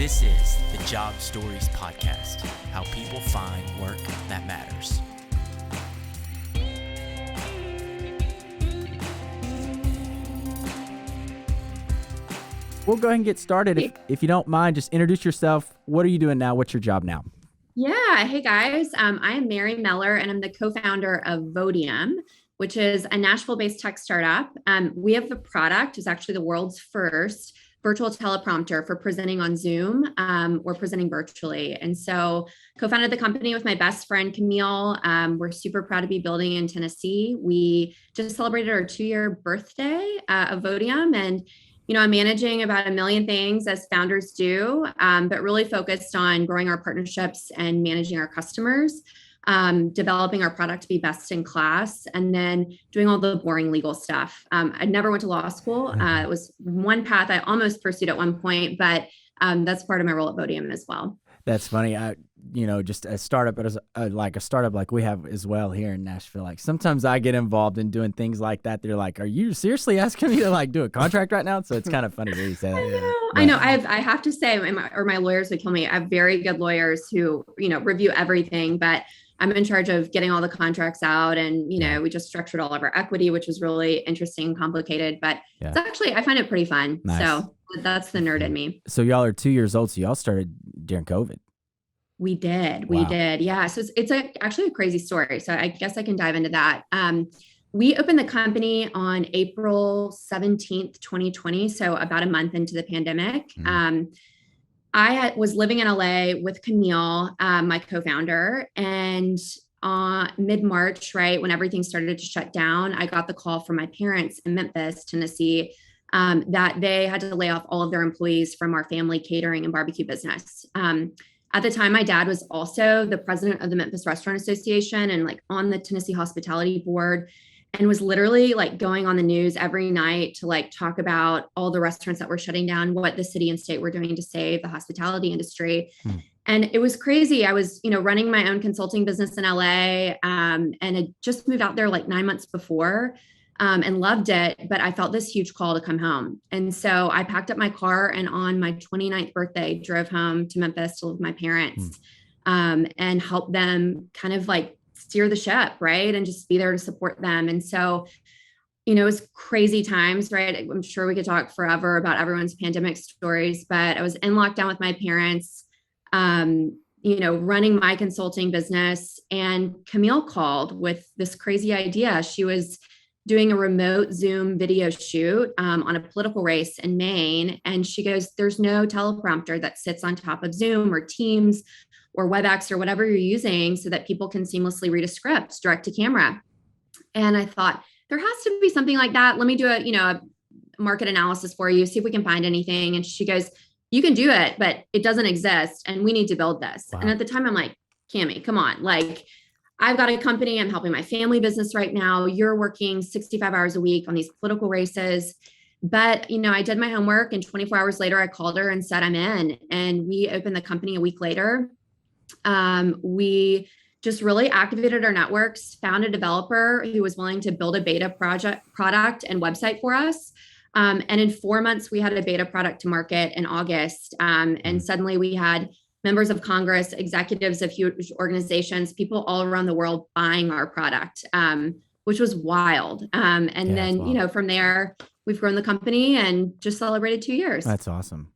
This is the Job Stories Podcast, how people find work that matters. We'll go ahead and get started. If you don't mind, just introduce yourself. What are you doing now? What's your job now? Yeah. Hey, guys. I am Mary Mellor, and I'm the co-founder of VODIUM, which is a Nashville-based tech startup. We have the product. It's actually the world's first virtual teleprompter for presenting on Zoom or presenting virtually. And so co-founded the company with my best friend, Camille. We're super proud to be building in Tennessee. We just celebrated our 2-year birthday of VODIUM, and I'm managing about 1 million things as founders do, but really focused on growing our partnerships and managing our customers, developing our product to be best in class, and then doing all the boring legal stuff. I never went to law school. It was one path I almost pursued at one point, but that's part of my role at VODIUM as well. That's funny. Just a startup, but like a startup like we have as well here in Nashville. Like sometimes I get involved in doing things like that. They're like, "Are you seriously asking me to do a contract right now?" So it's kind of funny to hear you say that. I know. I have to say, my lawyers would kill me. I have very good lawyers who review everything, but I'm in charge of getting all the contracts out, and we just structured all of our equity, which was really interesting and complicated. But It's actually, I find it pretty fun. Nice. So that's the nerd in me. So y'all are 2 years old. So y'all started during COVID. We did. We did. Yeah. So it's actually a crazy story. So I guess I can dive into that. We opened the company on April 17th, 2020. So about a month into the pandemic. I was living in LA with Camille, my co-founder, and mid-March, right, when everything started to shut down, I got the call from my parents in Memphis, Tennessee, that they had to lay off all of their employees from our family catering and barbecue business. At the time, my dad was also the president of the Memphis Restaurant Association and on the Tennessee Hospitality Board, and was literally going on the news every night to talk about all the restaurants that were shutting down, what the city and state were doing to save the hospitality industry. And it was crazy. I was, running my own consulting business in LA, and had just moved out there 9 months before, and loved it. But I felt this huge call to come home. And so I packed up my car and on my 29th birthday, drove home to Memphis to live with my parents, and help them kind of steer the ship, right? And just be there to support them. And so, it was crazy times, right? I'm sure we could talk forever about everyone's pandemic stories, but I was in lockdown with my parents, running my consulting business, and Camille called with this crazy idea. She was doing a remote Zoom video shoot on a political race in Maine. And she goes, "There's no teleprompter that sits on top of Zoom or Teams or WebEx or whatever you're using so that people can seamlessly read a script direct to camera." And I thought, there has to be something like that. Let me do a market analysis for you, see if we can find anything. And she goes, "You can do it, but it doesn't exist. And we need to build this." Wow. And at the time I'm like, "Cami, come on. I've got a company. I'm helping my family business right now. You're working 65 hours a week on these political races." But, I did my homework, and 24 hours later, I called her and said, "I'm in." And we opened the company a week later. We just really activated our networks, found a developer who was willing to build a beta product and website for us. And in 4 months, we had a beta product to market in August. And suddenly we had members of Congress, executives of huge organizations, people all around the world buying our product, which was wild. Then, from there, we've grown the company and just celebrated 2 years. That's awesome.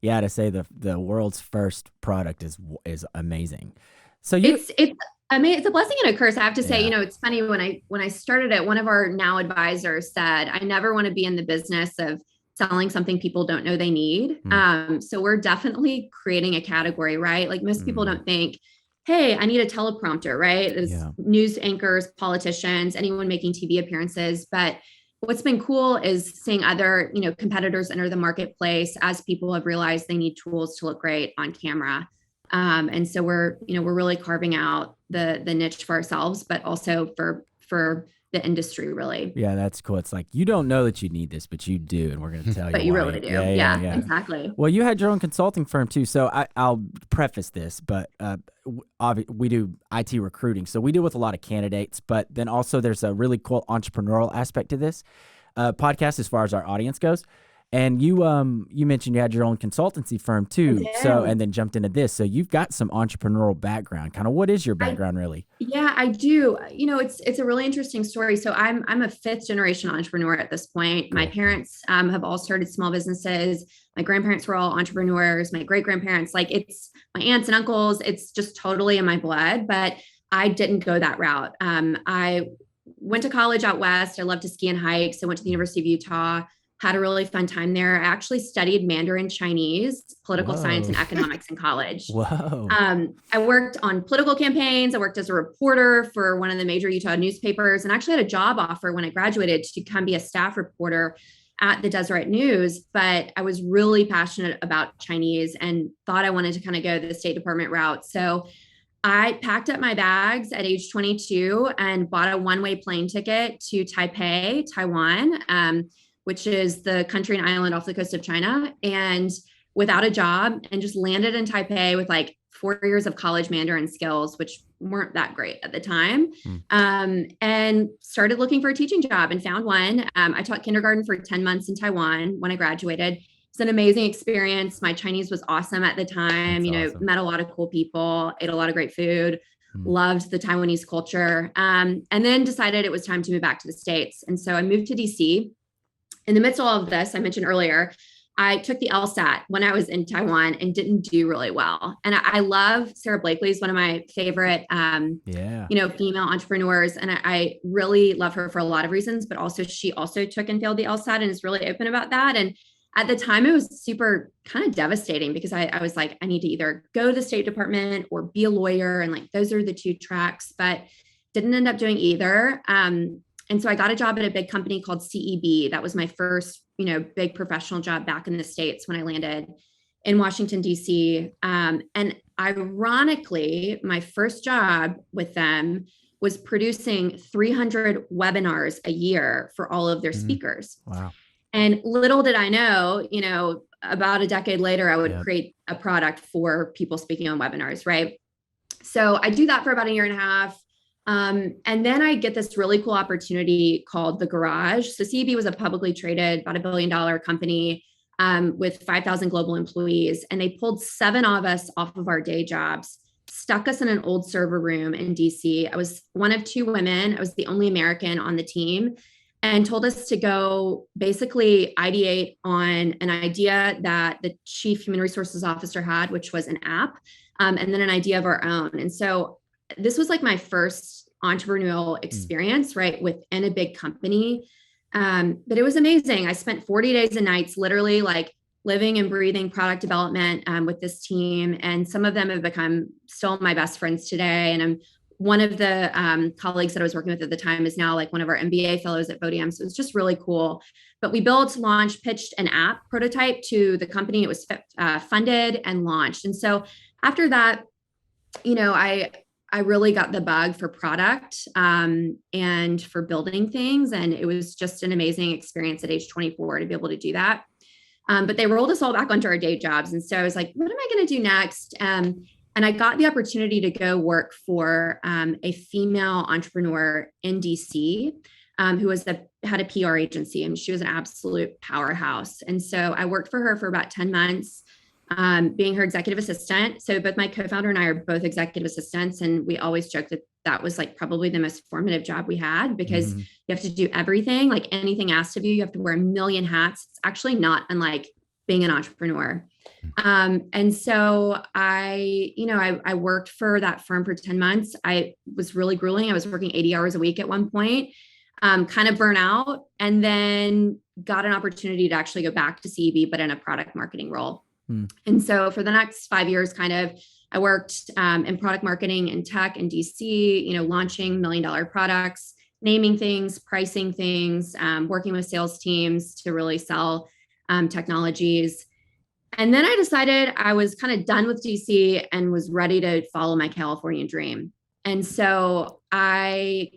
Yeah, to say the world's first product is amazing. So it's a blessing and a curse. I have to say, it's funny when I started it, one of our now advisors said, "I never want to be in the business of selling something people don't know they need." So we're definitely creating a category, right? Most people don't think, "Hey, I need a teleprompter," right? It's news anchors, politicians, anyone making TV appearances. But what's been cool is seeing other, competitors enter the marketplace as people have realized they need tools to look great on camera. And so we're really carving out the niche for ourselves, but also for the industry, really. Yeah, that's cool. It's you don't know that you need this, but you do, and we're going to tell you. But you really do. Yeah, exactly. Well, you had your own consulting firm too, so I'll preface this, but we do IT recruiting, so we deal with a lot of candidates, but then also there's a really cool entrepreneurial aspect to this podcast as far as our audience goes. And you mentioned you had your own consultancy firm too. So, and then jumped into this. So you've got some entrepreneurial background. Kind of what is your background really? Yeah, I do. It's a really interesting story. So I'm a fifth generation entrepreneur at this point. Cool. My parents have all started small businesses. My grandparents were all entrepreneurs. My great grandparents, like it's my aunts and uncles. It's just totally in my blood, but I didn't go that route. I went to college out west. I love to ski and hike. So I went to the University of Utah. Had a really fun time there. I actually studied Mandarin Chinese, political science, and economics in college. Whoa. I worked on political campaigns. I worked as a reporter for one of the major Utah newspapers, and actually had a job offer when I graduated to come be a staff reporter at the Deseret News. But I was really passionate about Chinese and thought I wanted to kind of go the State Department route. So I packed up my bags at age 22 and bought a one-way plane ticket to Taipei, Taiwan, which is the country and island off the coast of China, and without a job, and just landed in Taipei with like 4 years of college Mandarin skills, which weren't that great at the time, and started looking for a teaching job and found one. I taught kindergarten for 10 months in Taiwan when I graduated. It's an amazing experience. My Chinese was awesome at the time. That's awesome. Met a lot of cool people, ate a lot of great food, loved the Taiwanese culture, and then decided it was time to move back to the States. And so I moved to DC. In the midst of all of this, I mentioned earlier, I took the LSAT when I was in Taiwan and didn't do really well. And I love Sarah Blakely, is one of my favorite, female entrepreneurs. And I really love her for a lot of reasons, but also she also took and failed the LSAT and is really open about that. And at the time, it was super kind of devastating because I was like, I need to either go to the State Department or be a lawyer. And like, those are the two tracks, but didn't end up doing either. And so I got a job at a big company called CEB. That was my first, big professional job back in the States when I landed in Washington, DC. And ironically, my first job with them was producing 300 webinars a year for all of their speakers. Wow. And little did I know, about a decade later, I would create a product for people speaking on webinars, right? So I do that for about a year and a half. And then I get this really cool opportunity called The Garage. So CEB was a publicly traded, about $1 billion company with 5,000 global employees. And they pulled 7 of us off of our day jobs, stuck us in an old server room in DC. I was one of 2 women. I was the only American on the team, and told us to go basically ideate on an idea that the chief human resources officer had, which was an app, and then an idea of our own. And so this was like my first entrepreneurial experience, right, within a big company. But it was amazing. I spent 40 days and nights literally like living and breathing product development with this team. And some of them have become still my best friends today. And I'm one of the colleagues that I was working with at the time is now like one of our MBA fellows at VODIUM. So it's just really cool. But we built, launched, pitched an app prototype to the company. It was funded and launched. And so after that, I really got the bug for product and for building things. And it was just an amazing experience at age 24 to be able to do that. But they rolled us all back onto our day jobs. And so I was like, what am I going to do next? And I got the opportunity to go work for a female entrepreneur in DC who had a PR agency, and she was an absolute powerhouse. And so I worked for her for about 10 months. Being her executive assistant. So both my co-founder and I are both executive assistants. And we always joke that was like probably the most formative job we had, because you have to do everything, like anything asked of you. You have to wear a million hats. It's actually not unlike being an entrepreneur. And so I worked for that firm for 10 months. I was really grueling. I was working 80 hours a week at one point, kind of burnt out, and then got an opportunity to actually go back to CEB, but in a product marketing role. And so for the next 5 years, I worked in product marketing and tech in DC, launching $1 million products, naming things, pricing things, working with sales teams to really sell technologies. And then I decided I was kind of done with DC and was ready to follow my California dream. And so I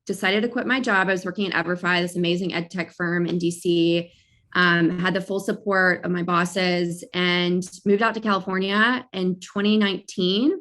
decided to quit my job. I was working at EverFi, this amazing ed tech firm in DC. Had the full support of my bosses and moved out to California in 2019.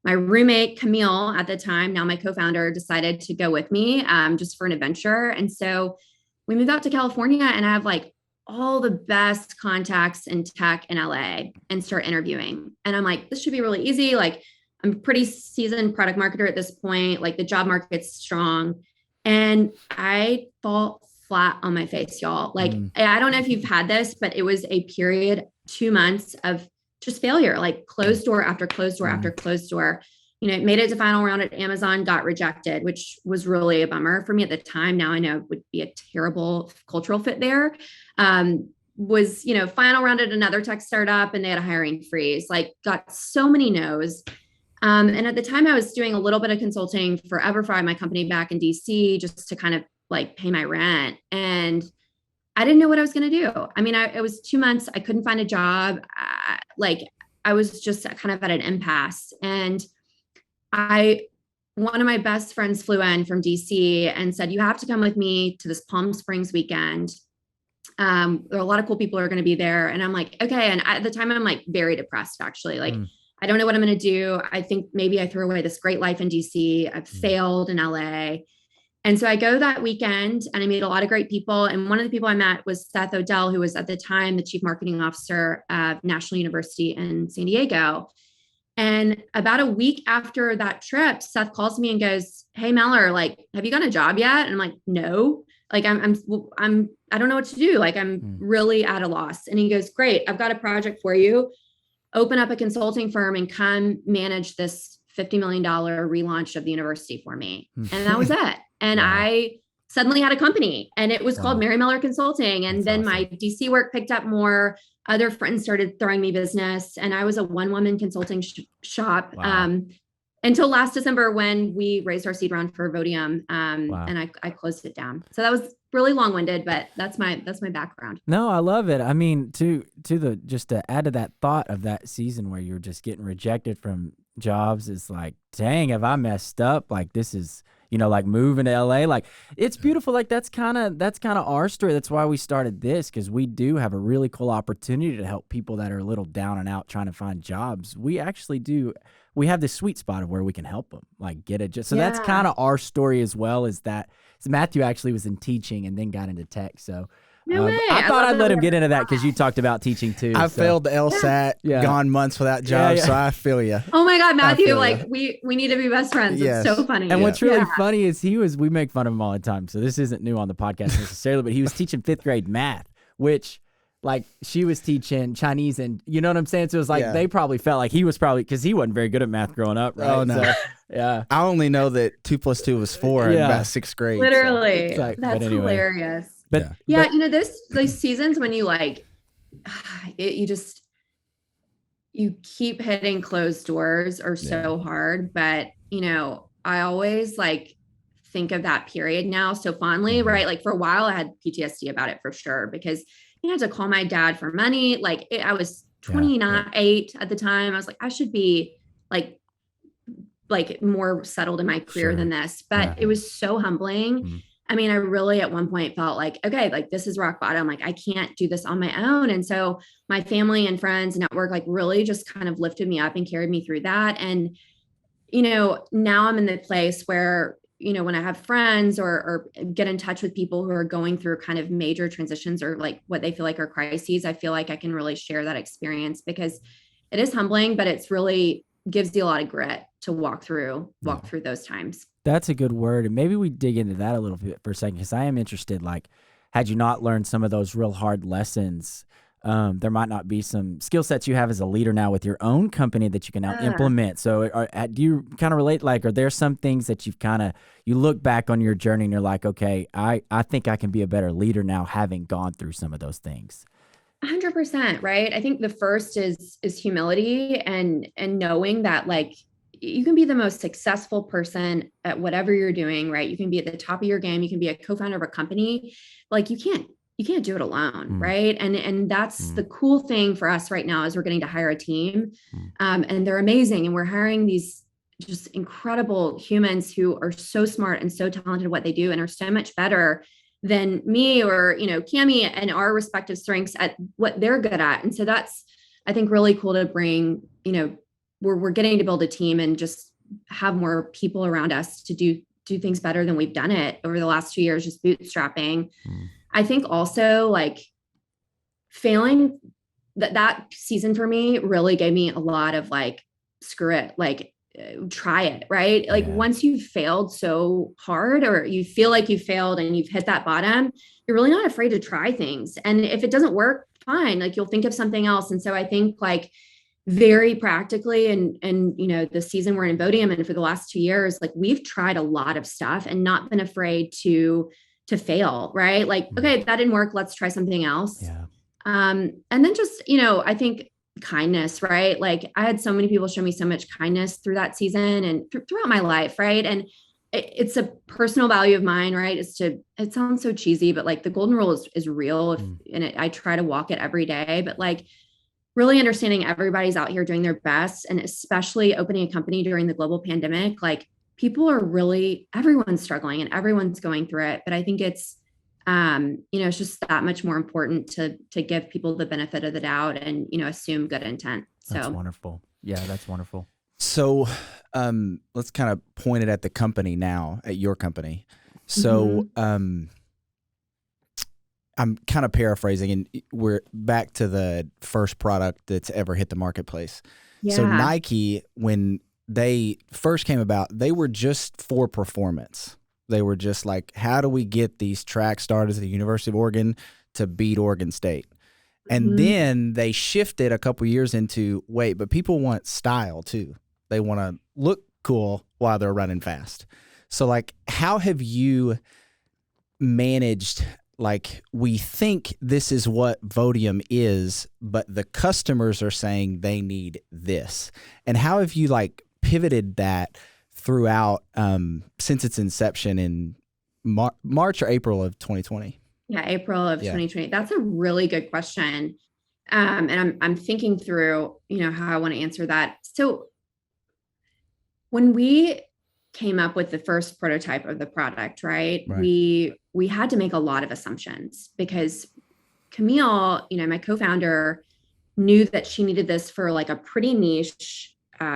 My roommate, Camille, at the time, now my co-founder, decided to go with me just for an adventure. And so we moved out to California, and I have like all the best contacts in tech in LA and start interviewing. And I'm like, this should be really easy. Like, I'm a pretty seasoned product marketer at this point. Like, the job market's strong. And I fall flat on my face, y'all. Like, I don't know if you've had this, but it was a period, 2 months of just failure, like closed door after closed door after closed door. You know, made it to final round at Amazon, got rejected, which was really a bummer for me at the time. Now I know it would be a terrible cultural fit there. Was, you know, final round at another tech startup and they had a hiring freeze, like got so many no's. And at the time I was doing a little bit of consulting for Everfy, my company back in DC, just to kind of like pay my rent. And I didn't know what I was going to do. I mean, it was 2 months. I couldn't find a job. I was just kind of at an impasse. And one of my best friends flew in from DC and said, you have to come with me to this Palm Springs weekend. There are a lot of cool people who are going to be there. And I'm like, okay. And at the time I'm like very depressed, actually. Like, I don't know what I'm going to do. I think maybe I threw away this great life in DC. I've failed in LA. And so I go that weekend and I meet a lot of great people. And one of the people I met was Seth Odell, who was at the time the chief marketing officer at National University in San Diego. And about a week after that trip, Seth calls me and goes, hey, Mellor, like, have you gotten a job yet? And I'm like, no, like, I don't know what to do. Like, I'm really at a loss. And he goes, great, I've got a project for you. Open up a consulting firm and come manage this $50 million relaunch of the university for me. And that was it. And I suddenly had a company and it was called Mellor Consulting. And then my DC work picked up more. Other friends started throwing me business and I was a one-woman consulting shop until last December when we raised our seed round for VODIUM. And I closed it down. So that was really long-winded, but that's my background. No, I love it. I mean, just to add to that thought of that season where you're just getting rejected from jobs, is like, dang, have I messed up? Like, this is, you know, like moving to LA, like it's beautiful. Like that's kind of our story. That's why we started this, because we do have a really cool opportunity to help people that are a little down and out trying to find jobs. We actually do. We have this sweet spot of where we can help them, like get it. So that's kind of our story as well. Is that Matthew actually was in teaching and then got into tech. So no way. I thought I'd let him get into that because you talked about teaching too. I failed the LSAT, gone months without jobs, so I feel you. Oh my God, Matthew, like we need to be best friends. Yes. It's so funny. And what's really funny is we make fun of him all the time. So this isn't new on the podcast necessarily, but he was teaching 5th grade math, which like she was teaching Chinese, and you know what I'm saying? So it was like they probably felt like he was probably, because he wasn't very good at math growing up, right? Oh no. So, yeah. I only know that 2 + 2 was 4 in about 6th grade. Literally. So. Like, that's hilarious. But you know, those seasons when you like, you keep hitting closed doors are so hard. But, you know, I always like think of that period now so fondly, right? Like for a while I had PTSD about it for sure, because I had to call my dad for money. Like I was 28 at the time. I was like, I should be like more settled in my career than this, but it was so humbling. I mean, I really at one point felt like, okay, like this is rock bottom. Like I can't do this on my own. And so my family and friends and network, like really just kind of lifted me up and carried me through that. And, you know, now I'm in the place where, you know, when I have friends or get in touch with people who are going through kind of major transitions or like what they feel like are crises, I feel like I can really share that experience because it is humbling, but it's really gives you a lot of grit to walk through those times. That's a good word. And maybe we dig into that a little bit for a second, because I am interested, like, had you not learned some of those real hard lessons, there might not be some skill sets you have as a leader now with your own company that you can now implement. So do you kind of relate, like, are there some things that you look back on your journey and you're like, okay, I think I can be a better leader now having gone through some of those things? 100%, right? I think the first is humility and knowing that like you can be the most successful person at whatever you're doing, right? You can be at the top of your game. You can be a co-founder of a company. Like you can't do it alone, right? And that's the cool thing for us right now is we're getting to hire a team, and they're amazing, and we're hiring these just incredible humans who are so smart and so talented at what they do and are so much better than me or, you know, Cami and our respective strengths at what they're good at. And so that's, I think, really cool to bring, you know, we're getting to build a team and just have more people around us to do things better than we've done it over the last 2 years, just bootstrapping. I think also like failing that season for me really gave me a lot of like, screw it, like try it, right? Like once you've failed so hard, or you feel like you failed and you've hit that bottom, you're really not afraid to try things. And if it doesn't work, fine, like you'll think of something else. And so I think like very practically, and you know, the season we're in VODIUM, and for the last 2 years, like we've tried a lot of stuff and not been afraid to fail, right? Like, okay, that didn't work, let's try something else. And then just, you know, I think kindness, right? Like I had so many people show me so much kindness through that season and throughout my life, right? And it's a personal value of mine, right? It sounds so cheesy, but like the golden rule is real. I try to walk it every day, but like really understanding everybody's out here doing their best, and especially opening a company during the global pandemic, like everyone's struggling and everyone's going through it. But I think it's, you know, it's just that much more important to give people the benefit of the doubt and, you know, assume good intent. So that's wonderful. Yeah, that's wonderful. So let's kind of point it at the company now, at your company. So I'm kind of paraphrasing, and we're back to the first product that's ever hit the marketplace. Yeah. So Nike, when they first came about, they were just for performance. They were just like, how do we get these track stars at the University of Oregon to beat Oregon State? And then they shifted a couple years into, wait, but people want style too. They want to look cool while they're running fast. So like, how have you managed, like, we think this is what VODIUM is, but the customers are saying they need this. And how have you like pivoted that throughout since its inception in March or April of 2020? Yeah, April of 2020. That's a really good question. And I'm thinking through, you know, how I want to answer that. So when we came up with the first prototype of the product, right? We had to make a lot of assumptions, because Camille, you know, my co-founder, knew that she needed this for like a pretty niche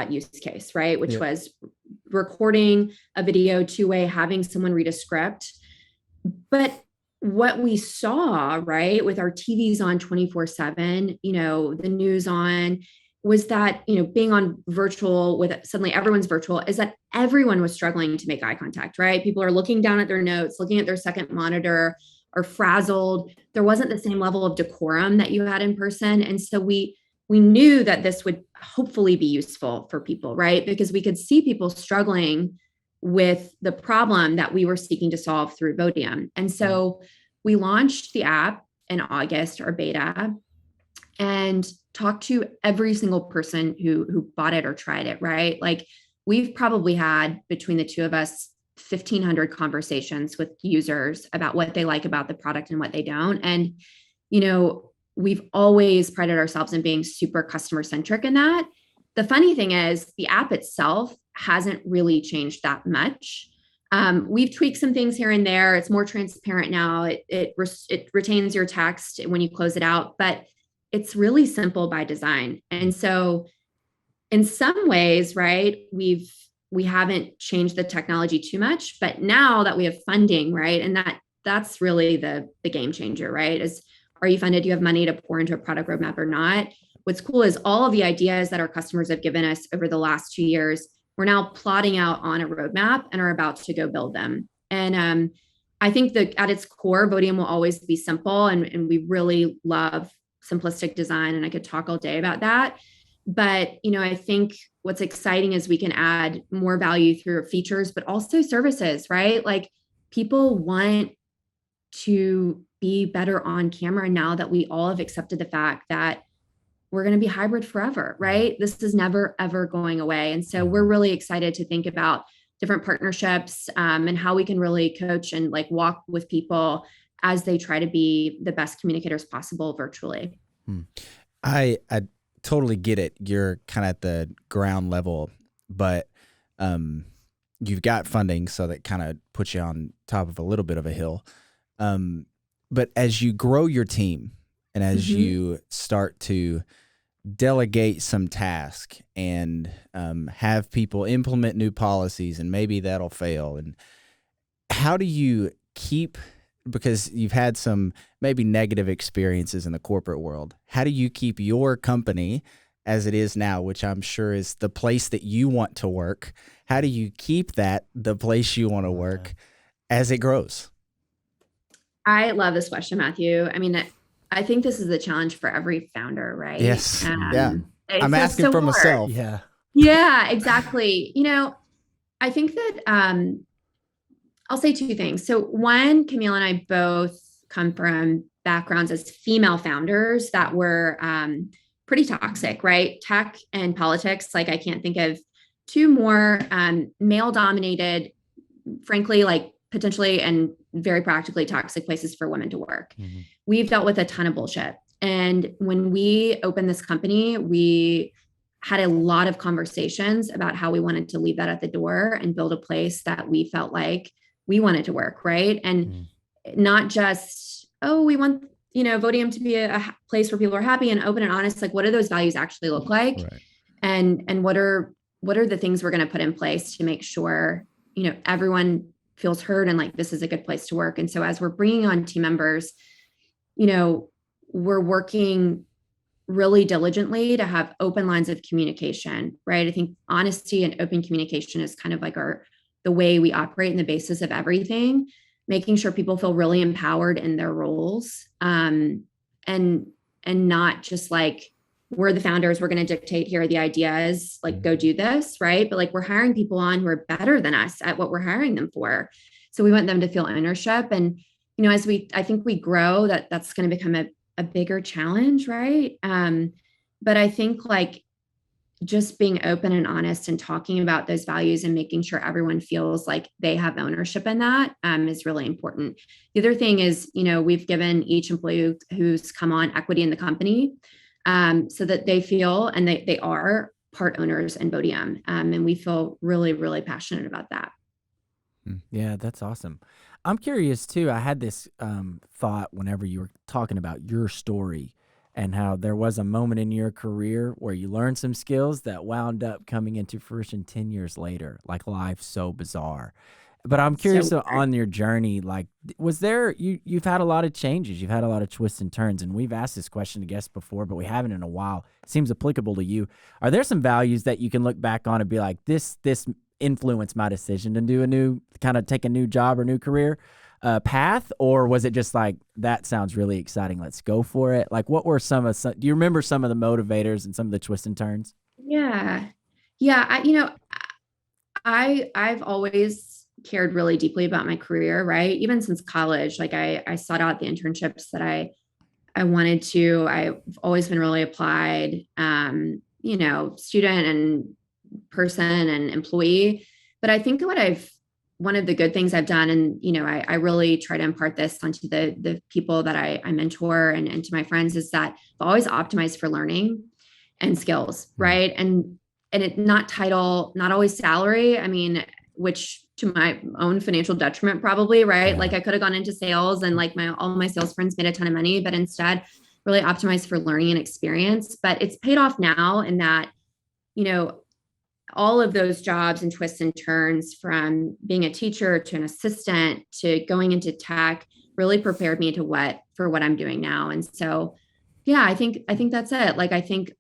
use case, right? Which was recording a video two-way, having someone read a script. But what we saw, right, with our TVs on 24/7, you know, the news on, was that, you know, being on virtual with suddenly everyone's virtual, is that everyone was struggling to make eye contact, right? People are looking down at their notes, looking at their second monitor, or frazzled. There wasn't the same level of decorum that you had in person. And so we knew that this would hopefully be useful for people, right? Because we could see people struggling with the problem that we were seeking to solve through VODIUM. And so we launched the app in August, or beta, and talked to every single person who bought it or tried it, right? Like we've probably had, between the two of us, 1,500 conversations with users about what they like about the product and what they don't. And, you know, we've always prided ourselves in being super customer centric in that. The funny thing is the app itself hasn't really changed that much. We've tweaked some things here and there. It's more transparent now. It retains your text when you close it out, but it's really simple by design. And so in some ways, right, we haven't changed the technology too much, but now that we have funding, right, and that's really the game changer, right, is, are you funded? Do you have money to pour into a product roadmap or not? What's cool is all of the ideas that our customers have given us over the last 2 years, we're now plotting out on a roadmap and are about to go build them. And I think that at its core, VODIUM will always be simple, and we really love simplistic design, and I could talk all day about that. But, you know, I think what's exciting is we can add more value through features, but also services, right? Like people want to be better on camera now that we all have accepted the fact that we're going to be hybrid forever, right? This is never, ever going away. And so we're really excited to think about different partnerships and how we can really coach and like walk with people as they try to be the best communicators possible virtually. I totally get it. You're kind of at the ground level, but you've got funding, so that kind of puts you on top of a little bit of a hill. But as you grow your team and as you start to delegate some task and have people implement new policies, and maybe that'll fail, and how do you keep because you've had some maybe negative experiences in the corporate world, how do you keep your company as it is now, which I'm sure is the place that you want to work? How do you keep that the place you want to work as it grows? I love this question, Matthew. I mean, I think this is the challenge for every founder, right? Yes. Yeah. I'm so asking for hard. myself. Yeah. Yeah, exactly. I think that I'll say two things. So one, Camille and I both come from backgrounds as female founders that were pretty toxic, right? Tech and politics. Like I can't think of two more male dominated, frankly, like potentially and very practically toxic places for women to work. Mm-hmm. We've dealt with a ton of bullshit. And when we opened this company, we had a lot of conversations about how we wanted to leave that at the door and build a place that we felt like we wanted to work, right? And not just, we want, VODIUM to be a place where people are happy and open and honest. Like, what do those values actually look like? Right. And what are the things we're going to put in place to make sure, everyone feels heard and like this is a good place to work. And so as we're bringing on team members, we're working really diligently to have open lines of communication, right? I think honesty and open communication is kind of like the way we operate and the basis of everything, making sure people feel really empowered in their roles, and not just like, we're the founders, we're going to dictate, here are the ideas, like go do this, right? But like we're hiring people on who are better than us at what we're hiring them for. So we want them to feel ownership. And, as I think we grow, that's going to become a bigger challenge, right? But I think like just being open and honest and talking about those values and making sure everyone feels like they have ownership in that is really important. The other thing is, we've given each employee who's come on equity in the company, so that they feel and they are part owners in VODIUM. And we feel really, really passionate about that. Yeah, that's awesome. I'm curious too. I had this thought whenever you were talking about your story and how there was a moment in your career where you learned some skills that wound up coming into fruition 10 years later. Like, life's so bizarre. But I'm curious on your journey, like, was there, you've had a lot of changes, you've had a lot of twists and turns, and we've asked this question to guests before, but we haven't in a while. It seems applicable to you. Are there some values that you can look back on and be like, this influenced my decision to take a new job or new career path? Or was it just like, that sounds really exciting, let's go for it? Like, what were do you remember some of the motivators and some of the twists and turns? Yeah. I've always cared really deeply about my career, right? Even since college, like I sought out the internships that I wanted to. I've always been really applied, student and person and employee. But I think one of the good things I've done, and, I really try to impart this onto the people that I mentor and to my friends, is that I've always optimized for learning and skills, right? And it not title, not always salary. I mean, which to my own financial detriment, probably, right? Yeah. Like I could have gone into sales and like all my sales friends made a ton of money, but instead really optimized for learning and experience. But it's paid off now in that, all of those jobs and twists and turns, from being a teacher to an assistant to going into tech, really prepared me for what I'm doing now. And so, yeah, I think that's it. Like, I think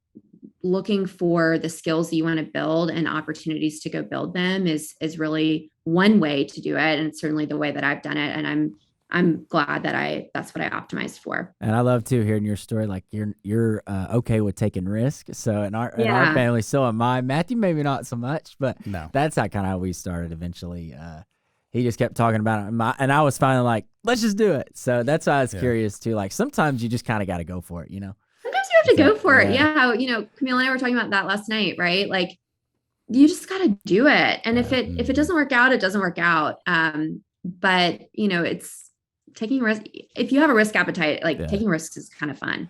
looking for the skills that you want to build and opportunities to go build them is really one way to do it. And it's certainly the way that I've done it. And I'm glad that that's what I optimized for. And I love too hearing your story. Like you're okay with taking risk. So in our family, so am I. Matthew, maybe not so much, but no, that's kind of how we started eventually. He just kept talking about it, and I was finally like, let's just do it. So that's why I was curious too. Like sometimes you just kind of got to go for it, Sometimes you have to go for it. Yeah. Camille and I were talking about that last night, right? Like you just got to do it. And if it doesn't work out, it doesn't work out. But it's taking risk. If you have a risk appetite, like taking risks is kind of fun,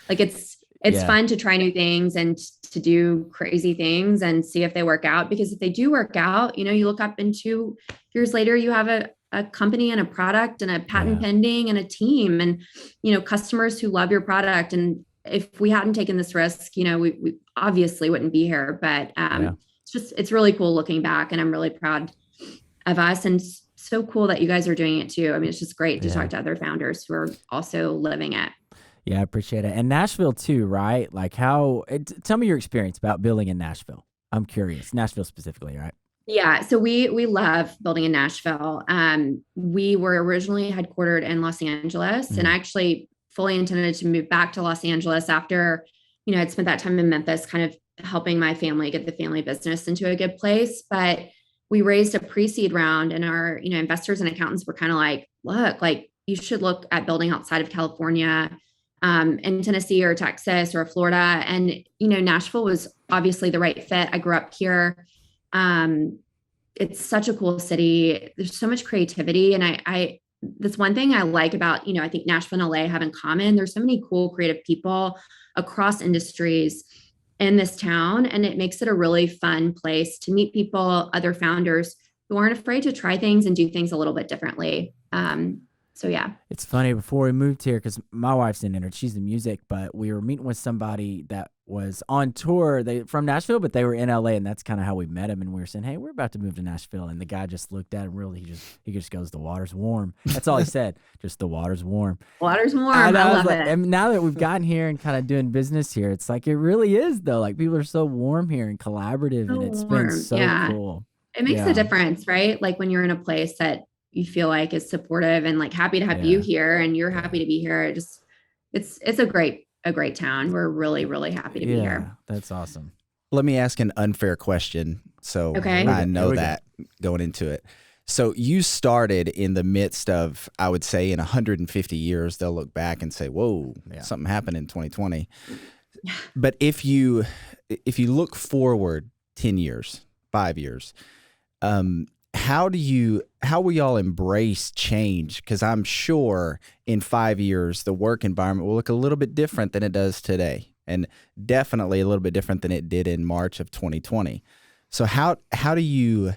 like it's fun to try new things and to do crazy things and see if they work out, because if they do work out, you look up and 2 years later, you have a company and a product and a patent pending and a team and, customers who love your product. And if we hadn't taken this risk, we obviously wouldn't be here, but it's really cool looking back, and I'm really proud of us. And so cool that you guys are doing it too. I mean, it's just great to talk to other founders who are also living it. Yeah, I appreciate it. And Nashville too, right? Like tell me your experience about building in Nashville. I'm curious, Nashville specifically, right? Yeah. So we love building in Nashville. We were originally headquartered in Los Angeles, and I actually fully intended to move back to Los Angeles after, I'd spent that time in Memphis, kind of helping my family get the family business into a good place. But we raised a pre-seed round, and our, investors and accountants were kind of like, look, like you should look at building outside of California, in Tennessee or Texas or Florida. And, Nashville was obviously the right fit. I grew up here. It's such a cool city. There's so much creativity. And that's one thing I like about, I think Nashville and LA have in common. There's so many cool, creative people across industries in this town. And it makes it a really fun place to meet people, other founders who aren't afraid to try things and do things a little bit differently. So yeah. It's funny, before we moved here, because my wife's in it, she's in music, but we were meeting with somebody that was on tour from Nashville, but they were in LA, and that's kind of how we met him. And we were saying, hey, we're about to move to Nashville. And the guy just looked at him, really, he just goes, the water's warm. That's all he said. Just the water's warm. Water's warm. I love it. And now that we've gotten here and kind of doing business here, it's like, it really is though. Like people are so warm here and collaborative, and it's been so cool. It makes a difference, right? Like when you're in a place that you feel like is supportive and like happy to have you here, and you're happy to be here. It's a great town. We're really, really happy to be here. That's awesome. Let me ask an unfair question. So I know that going into it. So you started in the midst of, I would say in 150 years, they'll look back and say, whoa, something happened in 2020. But if you look forward 10 years, 5 years, how will y'all embrace change? Because I'm sure in 5 years, the work environment will look a little bit different than it does today, and definitely a little bit different than it did in March of 2020. So how do you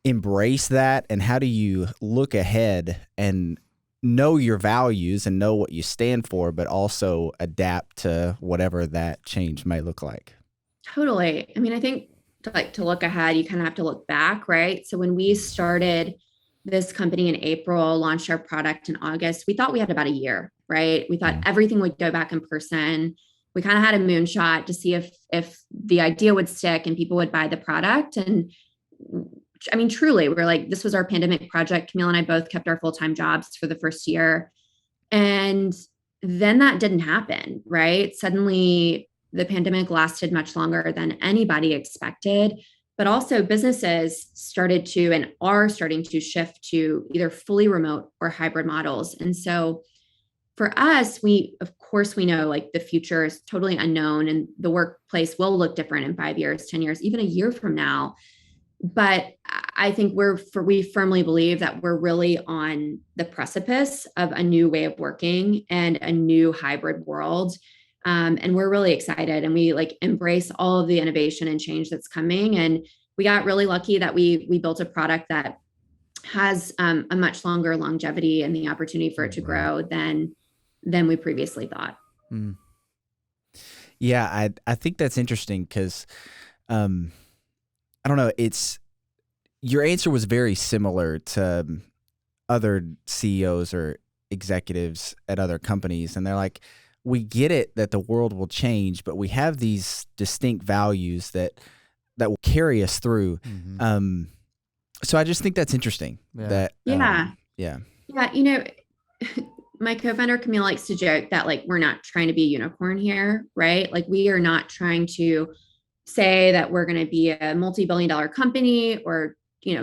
embrace that, and how do you look ahead and know your values and know what you stand for, but also adapt to whatever that change may look like? Totally. I mean, I think to look ahead, you kind of have to look back, right? So when we started this company in April, launched our product in August, we thought we had about a year, right? We thought everything would go back in person. We kind of had a moonshot to see if the idea would stick and people would buy the product. And I mean, truly, we're like, this was our pandemic project. Camille and I both kept our full-time jobs for the first year. And then that didn't happen, right? Suddenly, the pandemic lasted much longer than anybody expected, but also businesses started to and are starting to shift to either fully remote or hybrid models. And so for us, of course, we know like the future is totally unknown and the workplace will look different in 5 years, 10 years, even a year from now. But I think we firmly believe that we're really on the precipice of a new way of working and a new hybrid world. And we're really excited, and we like embrace all of the innovation and change that's coming. And we got really lucky that we built a product that has a much longer longevity and the opportunity for it to grow than we previously thought. Yeah, I think that's interesting because I don't know. Your answer was very similar to other CEOs or executives at other companies, and they're like, we get it that the world will change, but we have these distinct values that will carry us through. So I just think that's interesting. Yeah. My co-founder Camille likes to joke that like we're not trying to be a unicorn here, right? Like we are not trying to say that we're going to be a multi-billion-dollar company or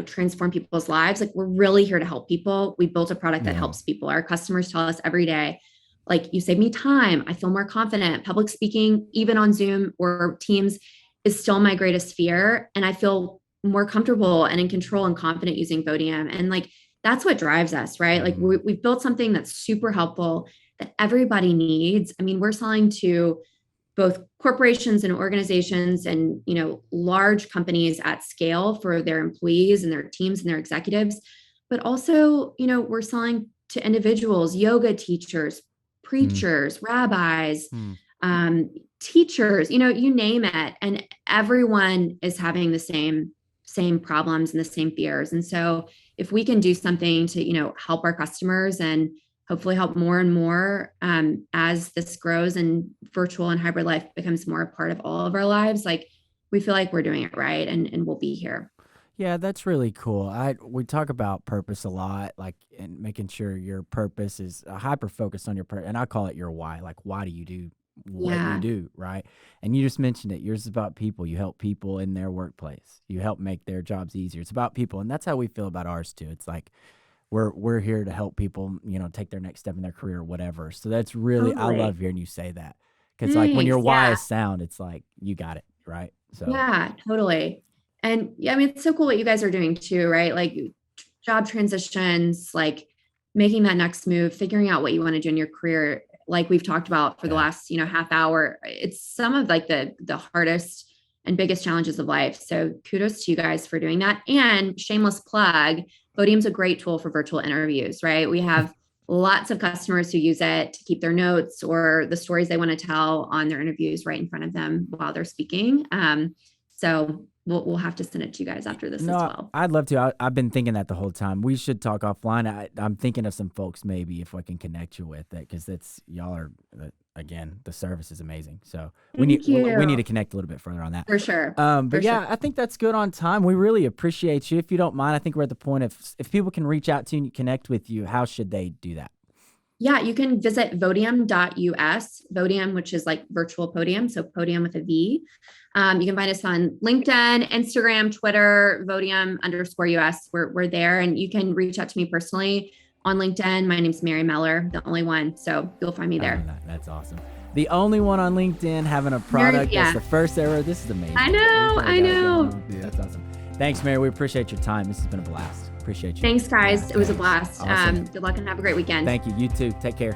transform people's lives. Like we're really here to help people. We built a product that helps people. Our customers tell us every day, like, you save me time. I feel more confident. Public speaking, even on Zoom or Teams, is still my greatest fear. And I feel more comfortable and in control and confident using VODIUM. And like, that's what drives us, right? Like we've built something that's super helpful that everybody needs. I mean, we're selling to both corporations and organizations and, large companies at scale for their employees and their teams and their executives. But also, we're selling to individuals, yoga teachers, preachers, rabbis, teachers, you name it. And everyone is having the same same problems and the same fears. And so if we can do something to, help our customers and hopefully help more and more as this grows and virtual and hybrid life becomes more a part of all of our lives, like we feel like we're doing it right and we'll be here. Yeah, that's really cool. We talk about purpose a lot, like, and making sure your purpose is hyper focused on your and I call it your why. Like, why do you do what you do, right? And you just mentioned it. Yours is about people. You help people in their workplace. You help make their jobs easier. It's about people, and that's how we feel about ours too. It's like we're here to help people, take their next step in their career or whatever. So that's really, totally. I love hearing you say that, because like when your why is sound, it's like you got it, right? So yeah, totally. And yeah, I mean, it's so cool what you guys are doing too, right? Like job transitions, like making that next move, figuring out what you want to do in your career. Like we've talked about for the last, half hour, it's some of like the hardest and biggest challenges of life. So kudos to you guys for doing that. And shameless plug, VODIUM's a great tool for virtual interviews, right? We have lots of customers who use it to keep their notes or the stories they want to tell on their interviews right in front of them while they're speaking. So we'll have to send it to you guys after this as well. I'd love to. I've been thinking that the whole time. We should talk offline. I'm thinking of some folks maybe if I can connect you with it, because y'all are, again, the service is amazing. So we need to connect a little bit further on that. For sure. But I think that's good on time. We really appreciate you. If you don't mind, I think we're at the point if people can reach out to you and connect with you, how should they do that? Yeah, you can visit VODIUM.us, VODIUM, which is like virtual podium. So podium with a V. You can find us on LinkedIn, Instagram, Twitter, VODIUM_US. We're there, and you can reach out to me personally on LinkedIn. My name's Mary Mellor, the only one. So you'll find me there. That's awesome. The only one on LinkedIn having a product that's the first ever. This is amazing. I know. Yeah, that's awesome. Thanks, Mary. We appreciate your time. This has been a blast. Appreciate you. Thanks, guys. It was a blast. Awesome. Good luck and have a great weekend. Thank you. You too. Take care.